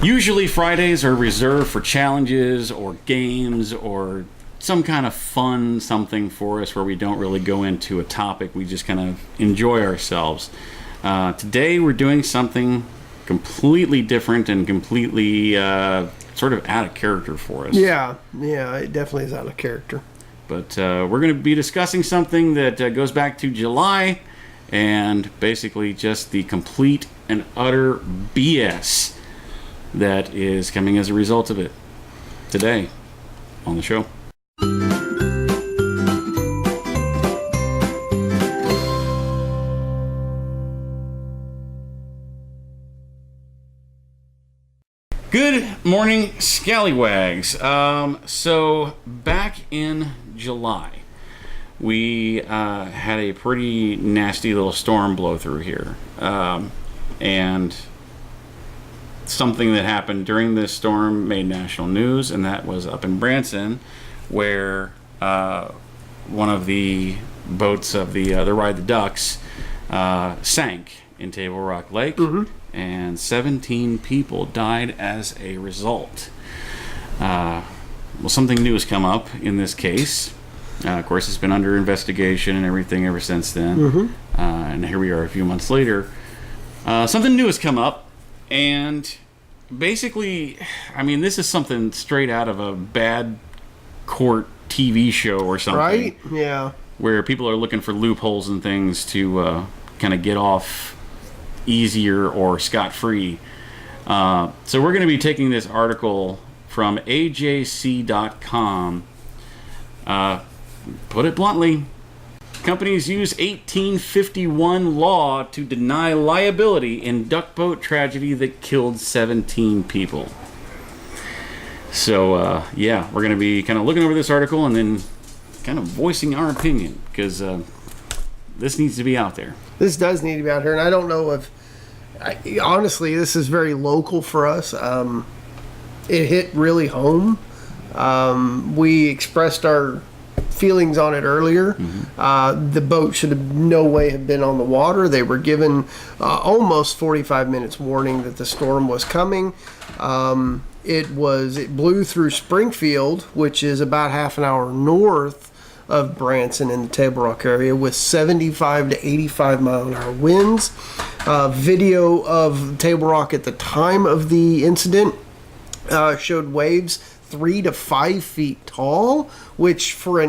Usually Fridays are reserved for challenges or games or some kind of fun something for us where we don't really go into a topic. We just kind of enjoy ourselves. Today we're doing something completely different and completely sort of out of character for us. Yeah, it definitely is out of character. But we're going to be discussing something that goes back to July and basically just the complete and utter BS that is coming as a result of it today on the show. Good morning, scallywags. So back in July, we had a pretty nasty little storm blow through here. And something that happened during this storm made national news, and that was up in Branson, where one of the boats of the Ride the Ducks sank in Table Rock Lake, and 17 people died as a result. Well, something new has come up in this case. Of course, it's been under investigation and everything ever since then. And here we are a few months later. Something new has come up, and basically, I mean, this is something straight out of a bad court TV show or something. Right? Yeah. Where people are looking for loopholes and things to kind of get off easier or scot-free. So we're going to be taking this article from AJC.com. Put it bluntly, companies use 1851 law to deny liability in duck boat tragedy that killed 17 people. So, yeah, we're going to be kind of looking over this article and then kind of voicing our opinion, because this needs to be out there. This does need to be out here, and I don't know if... honestly, this is very local for us. It hit really home. We expressed our feelings on it earlier. The boat should have no way have been on the water. They were given almost 45 minutes warning that the storm was coming. It blew through Springfield, which is about half an hour north of Branson in the Table Rock area, with 75 to 85 mile an hour winds. Video of Table Rock at the time of the incident showed waves 3 to 5 feet tall, which for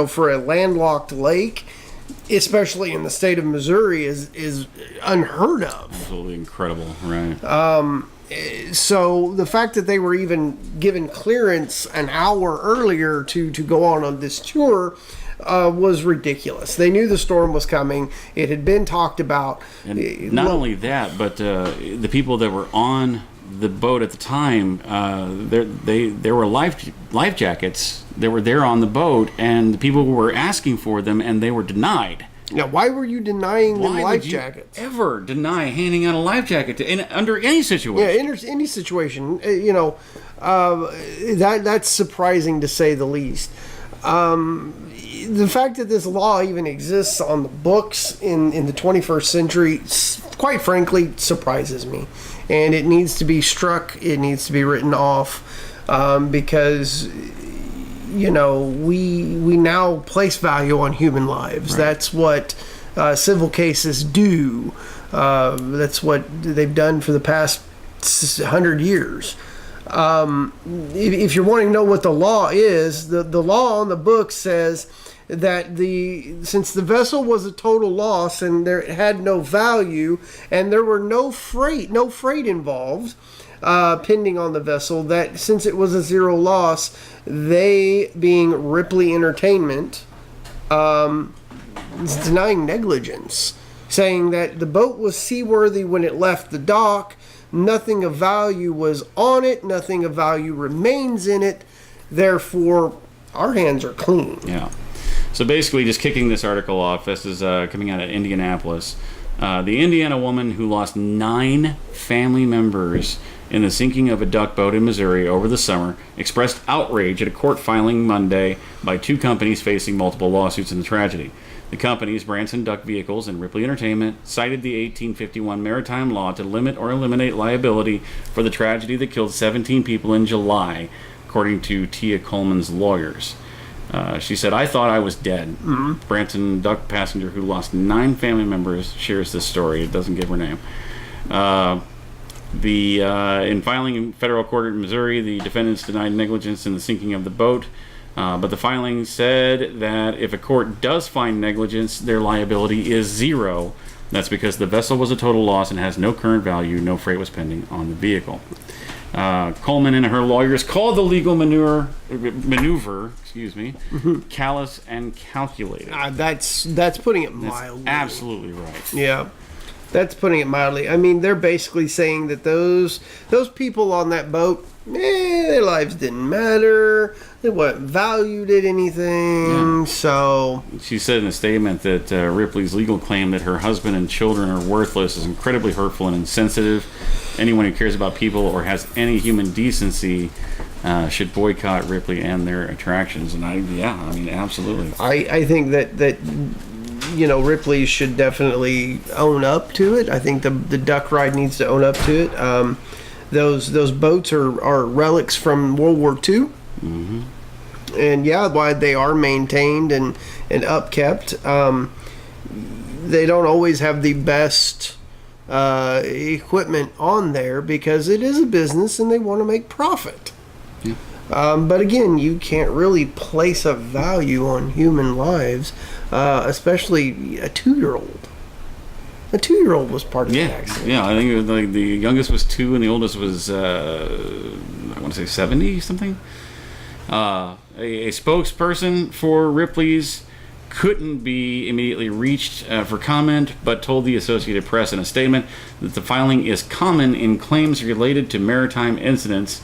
for a landlocked lake, especially in the state of Missouri, is unheard of. Absolutely incredible, right? So the fact that they were even given clearance an hour earlier to go on this tour was ridiculous. They knew the storm was coming. It had been talked about. And not only that, but the people that were on the boat at the time, there were life jackets. They were there on the boat, and the people were asking for them, and they were denied. Now, why were you denying them life jackets? Ever deny handing out a life jacket under any situation? Yeah, any situation. That's surprising to say the least. The fact that this law even exists on the books in the 21st century, quite frankly, surprises me. And it needs to be struck. It needs to be written off because... we now place value on human lives. Right. That's what civil cases do. That's what they've done for the past 100 years. If you're wanting to know what the law is, the law on the book says that since the vessel was a total loss and it had no value and there were no freight involved, pending on the vessel, that since it was a zero loss, they, being Ripley Entertainment, is denying negligence, saying that the boat was seaworthy when it left the dock, nothing of value was on it, nothing of value remains in it, therefore our hands are clean. Yeah. So basically, just kicking this article off, this is coming out of Indianapolis. The Indiana woman who lost 9 family members in the sinking of a duck boat in Missouri over the summer expressed outrage at a court filing Monday by 2 companies facing multiple lawsuits in the tragedy. The companies, Branson Duck Vehicles and Ripley Entertainment, cited the 1851 maritime law to limit or eliminate liability for the tragedy that killed 17 people in July, according to Tia Coleman's lawyers. She said, "I thought I was dead." Mm-hmm. Branson Duck passenger who lost 9 family members shares this story. It doesn't give her name. In filing in federal court in Missouri, the defendants denied negligence in the sinking of the boat. But the filing said that if a court does find negligence, their liability is 0. That's because the vessel was a total loss and has no current value. No freight was pending on the vehicle. Coleman and her lawyers called the legal maneuver, callous and calculated. That's putting it mildly. That's absolutely right. Yeah. That's putting it mildly. I mean, they're basically saying that those people on that boat, their lives didn't matter. They weren't valued at anything. Yeah. So she said in a statement that Ripley's legal claim that her husband and children are worthless is incredibly hurtful and insensitive. Anyone who cares about people or has any human decency should boycott Ripley and their attractions. And I mean, absolutely. I think that Ripley should definitely own up to it. I think the duck ride needs to own up to it. Those boats are relics from World War II. Mm-hmm. And why they are maintained and upkept. They don't always have the best equipment on there because it is a business and they want to make profit. Yeah. But again, you can't really place a value on human lives, especially a 2-year-old. A 2-year-old was part of the accident. Yeah, I think it was like the youngest was 2 and the oldest was, I want to say 70 something. A spokesperson for Ripley's couldn't be immediately reached for comment, but told the Associated Press in a statement that the filing is common in claims related to maritime incidents.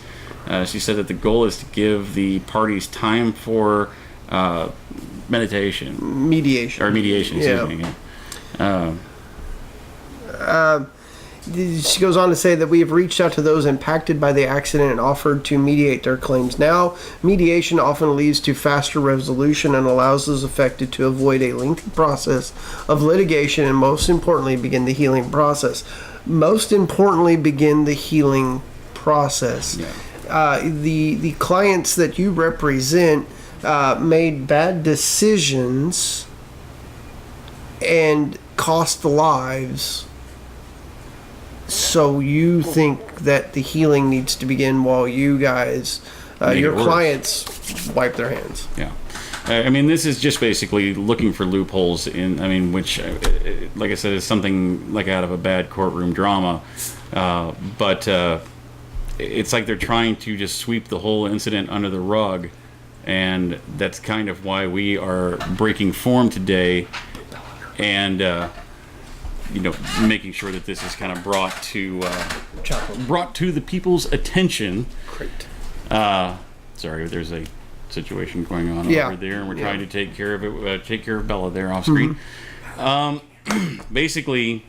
She said that the goal is to give the parties time for mediation. Mediation, excuse me. She goes on to say that we have reached out to those impacted by the accident and offered to mediate their claims now. Mediation often leads to faster resolution and allows those affected to avoid a lengthy process of litigation and most importantly begin the healing process. Yeah. The clients that you represent made bad decisions and cost lives. So you think that the healing needs to begin while you guys, your clients, wipe their hands. Yeah. I mean, this is just basically looking for loopholes which, like I said, is something like out of a bad courtroom drama. But it's like they're trying to just sweep the whole incident under the rug. And that's kind of why we are breaking form today and, making sure that this is kind of brought to the people's attention. Great. Sorry, there's a situation going on over there, and we're trying to take care of it. Take care of Bella there off screen. Mm-hmm. Basically,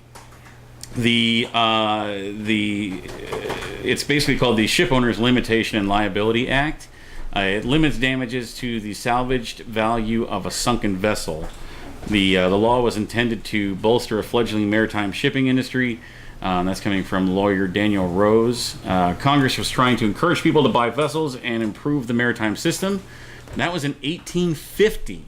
it's basically called the Ship Owners Limitation and Liability Act. It limits damages to the salvaged value of a sunken vessel. The law was intended to bolster a fledgling maritime shipping industry. That's coming from lawyer Daniel Rose. Congress was trying to encourage people to buy vessels and improve the maritime system. That was in 1850.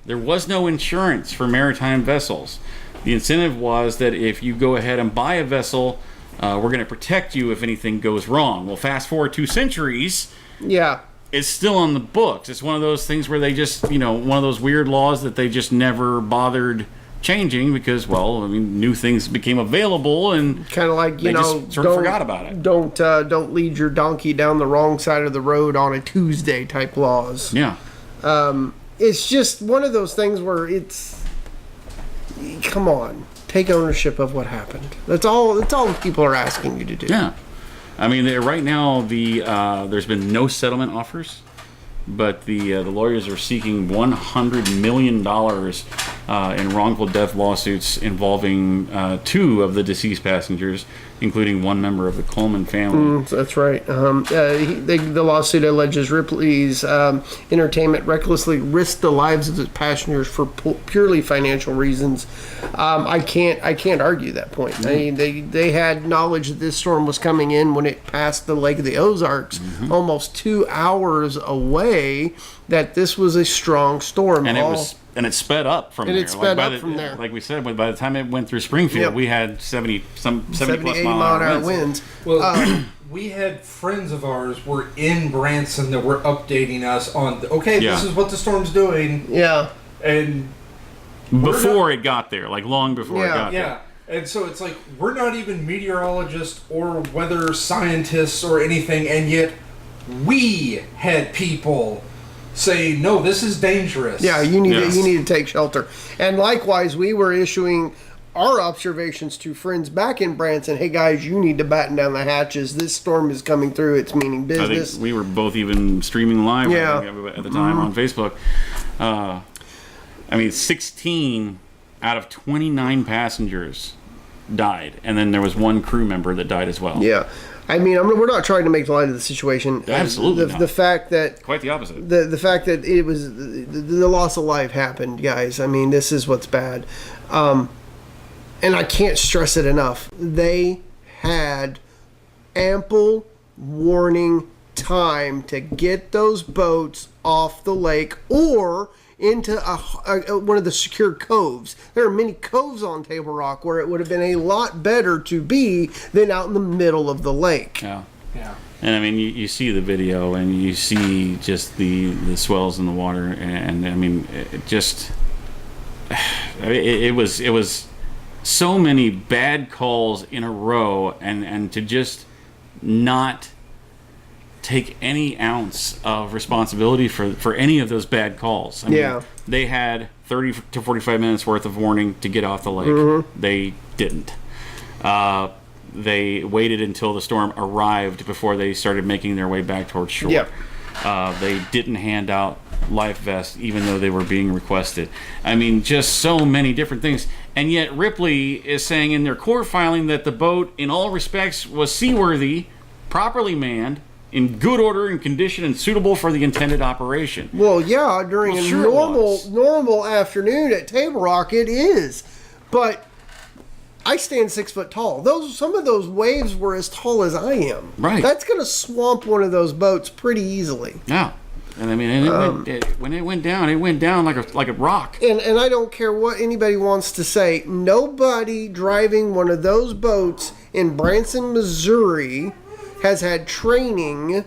There was no insurance for maritime vessels. The incentive was that if you go ahead and buy a vessel, we're going to protect you if anything goes wrong. Well, fast forward 2 centuries. Yeah. It's still on the books. It's one of those things where they just, one of those weird laws that they just never bothered changing because, new things became available and kind of like, just sort of forgot about it. Don't lead your donkey down the wrong side of the road on a Tuesday type laws. Yeah. It's just one of those things where come on, take ownership of what happened. That's all people are asking you to do. Yeah. I mean, right now there's been no settlement offers, but the lawyers are seeking $100 million in wrongful death lawsuits involving 2 of the deceased passengers, including one member of the Coleman family. That's right. The lawsuit alleges Ripley's Entertainment recklessly risked the lives of its passengers for purely financial reasons. I can't argue that point. I mean, they had knowledge that this storm was coming in when it passed the Lake of the Ozarks, almost 2 hours away. That this was a strong storm, and it sped up from there. It sped up from there. Like we said, by the time it went through Springfield, we had 70 plus 80 mile an hour winds. Well, we had friends of ours were in Branson that were updating us on, this is what the storm's doing. Yeah. And before it got there, like long before it got there. Yeah. And so it's like, we're not even meteorologists or weather scientists or anything, and yet we had people say, no, this is dangerous. Yeah, you need to take shelter. And likewise, we were issuing our observations to friends back in Branson. Hey guys, you need to batten down the hatches. This storm is coming through. It's meaning business. I think we were both even streaming live at the time on Facebook. 16 out of 29 passengers died, and then there was one crew member that died as well. Yeah. I mean, we're not trying to make light of the situation. Absolutely not. The fact that... Quite the opposite. The fact that it was... The loss of life happened, guys. I mean, this is what's bad. And I can't stress it enough. They had ample warning time to get those boats off the lake or into one of the secured coves. There are many coves on Table Rock where it would have been a lot better to be than out in the middle of the lake. Yeah. And I mean, you see the video and you see just the swells in the water, and I mean, it was so many bad calls in a row, and to just not take any ounce of responsibility for any of those bad calls. I mean, they had 30 to 45 minutes worth of warning to get off the lake. They didn't. They waited until the storm arrived before they started making their way back towards shore. They didn't hand out life vests even though they were being requested. I mean, just so many different things. And yet Ripley is saying in their court filing that the boat in all respects was seaworthy, properly manned, in good order and condition, and suitable for the intended operation. Well, yeah, during a normal afternoon at Table Rock, it is. But I stand 6 foot tall. Some of those waves were as tall as I am. Right. That's going to swamp one of those boats pretty easily. Yeah. And I mean, when it went down like a rock. And I don't care what anybody wants to say. Nobody driving one of those boats in Branson, Missouri has had training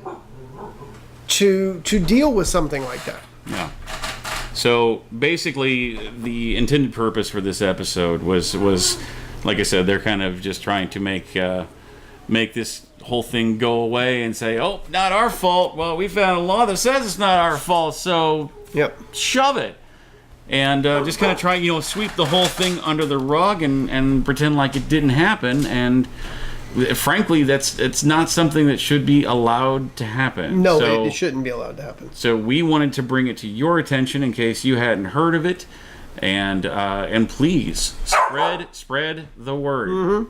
to deal with something like that. Yeah. So basically, the intended purpose for this episode was like I said, they're kind of just trying to make this whole thing go away and say, oh, not our fault. Well, we found a law that says it's not our fault, so shove it. And just kind of try, sweep the whole thing under the rug and pretend like it didn't happen. And frankly, it's not something that should be allowed to happen. No, it shouldn't be allowed to happen. So we wanted to bring it to your attention in case you hadn't heard of it, and please spread the word.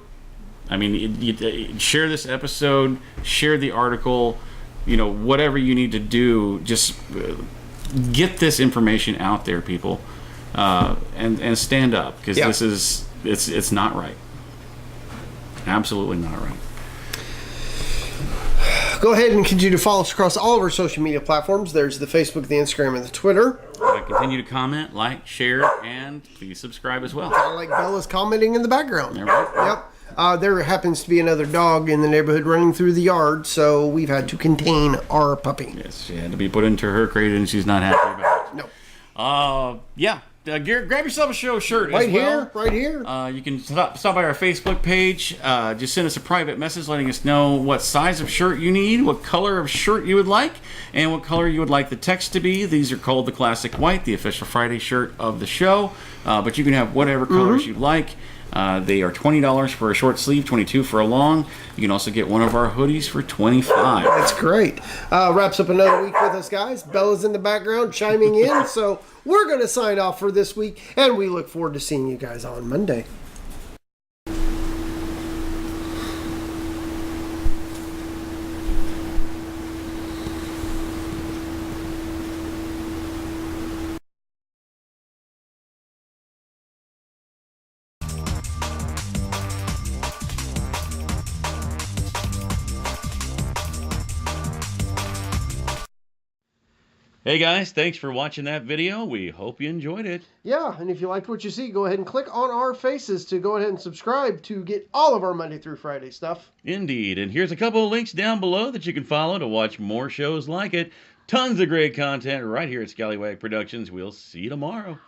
I mean, you share this episode, share the article, whatever you need to do. Just get this information out there, people, and stand up, because this is it's not right. Absolutely not right. Go ahead and continue to follow us across all of our social media platforms. There's the Facebook, the Instagram, and the Twitter. Continue to comment, like, share, and please subscribe as well. Kind of like Bella's commenting in the background. Right. Yep. There happens to be another dog in the neighborhood running through the yard, so we've had to contain our puppy. Yes, she had to be put into her crate, and she's not happy about it. No. Garrett, grab yourself a show shirt right as well. Right here. You can stop by our Facebook page. Just send us a private message letting us know what size of shirt you need, what color of shirt you would like, and what color you would like the text to be. These are called the Classic White, the official Friday shirt of the show. But you can have whatever colors you like. They are $20 for a short sleeve, $22 for a long. You can also get one of our hoodies for $25. That's great. Wraps up another week with us, guys. Bella's in the background chiming in, so we're going to sign off for this week, and we look forward to seeing you guys on Monday. Hey guys, thanks for watching that video. We hope you enjoyed it. Yeah, and if you liked what you see, go ahead and click on our faces to go ahead and subscribe to get all of our Monday through Friday stuff. Indeed, and here's a couple of links down below that you can follow to watch more shows like it. Tons of great content right here at Scallywag Productions. We'll see you tomorrow.